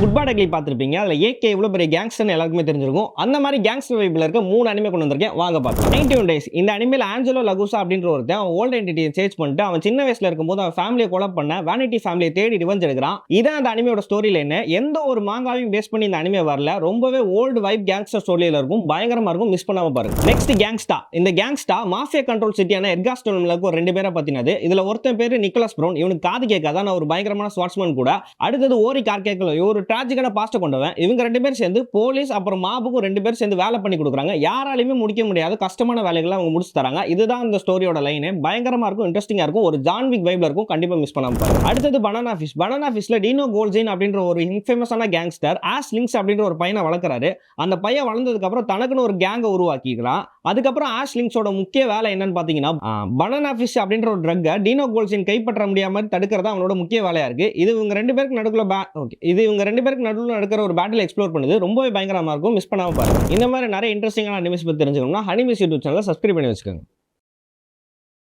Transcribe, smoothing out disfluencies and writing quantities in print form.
Good bad ugly பார்த்திருப்பீங்க. அதுல AK எவ்வளவு பெரிய கேங்ஸ்டர்னு எல்லாருக்குமே தெரிஞ்சிருக்கும். அந்த மாதிரி கேங்ஸ்டர் வைப்ல இருக்க 3 அனிமே கொண்டு வந்திருக்கேன். வாங்க பார்க்கலாம். 91 டேஸ். இந்த அனிமேல ஆஞ்சலோ லகுசா அப்படின்ற ஒருத்தன் அவன் ஓல்ட் என்டிட்டியை சேஞ்ச் பண்ணிட்டு அவன் சின்ன வயசுல இருக்கும்போது அவன் ஃபேமிலியை கொலை பண்ண வேனிட்டி ஃபேமிலியை தேடி ரிவெஞ்ச் எடுக்கிறான். இதான் அந்த அனிமையோட ஸ்டோரி லைன். எந்த ஒரு மாங்காவையும் பேஸ் பண்ணி இந்த அனிமே வரல. ரொம்பவே ஓல்டு வைப் கேங்ஸ்டர் ஸ்டோரியில இருக்கும். பயங்கரமா இருக்கும். மிஸ் பண்ணாம பாருங்க. Next gangsta. இந்த கேங்ஸ்டா மாஃபியா கண்ட்ரோல் சிட்டியான எட்காஸ்டோன்ல ஒரு 2 பேரை பத்தினது. இதுல ஒருத்தன் பேரு நிக்கோலஸ் ப்ரௌன். இவனுக்கு காது கேட்காத ஒரு பயங்கரமான ஸ்வாட்ஸ்மேன் கூட. அடுத்தது ஓரி கார்கேக்கல். ஒரு டிராஜிக்கான பாஸ்ட் கொண்டவன். இவங்க 2 பேர் சேர்ந்து போலீஸ் அப்புறம் மாபுக்கும் 2 பேர் சேர்ந்து வேலை பண்ணி கொடுக்குறாங்க. யாராலையுமே முடிக்க முடியாத கஷ்டமான வேலைகளை அவங்க முடிச்சு தராங்க. இதுதான் இந்த ஸ்டோரியோட லைன். பயங்கரமா இருக்கும், இன்ட்ரெஸ்டிங்கா இருக்கும், ஒரு ஜான் விக் வைப்ல இருக்கும். கண்டிப்பா மிஸ் பண்ணாம பாருங்க. அடுத்தது பனானா ஃபிஷ். பனானா ஃபிஷ்ல டீனோ கோல்ஜின் அப்படின்ற ஒரு இன்ஃபேமஸான கேங்ஸ்டர் ஆஷ் லிங்க்ஸ் அப்படின்ற ஒரு பையனை வளர்க்குறாரு. அந்த பையன் வளர்ந்ததுக்கு அப்புறம் தனக்குன்னு ஒரு கேங்கை உருவாக்கிக்கிறான். அதுக்கப்புறம் ஆஷ் லிங்க்ஸோட முக்கிய வேலை என்னன்னு பாத்தீங்கன்னா பனானா ஃபிஷ் அப்படின்ற ஒரு ட்ரக்கை டீனோ கோல்ஜின் கைப்பற்ற முடியாம தடுக்கிறதா அவனோட முக்கிய வேலையா இருக்கு. இது இவங்க 2 பேருக்கு நடுவில் நடக்கிற ஒரு பேட்டில் எக்ஸ்ப்ளோர் பண்ணுது. ரொம்பவே பயங்கரமா இருக்கும். மிஸ் பண்ணாம பாருங்க. இந்த மாதிரி நிறைய இன்ட்ரெஸ்டிங்கான அனிமேஸ் பத்தி தெரிஞ்சுக்கணும்னா அனிமேஸ் யூடியூப் சேனலை சப்ஸ்கிரைப் பண்ணி வச்சுக்கோங்க.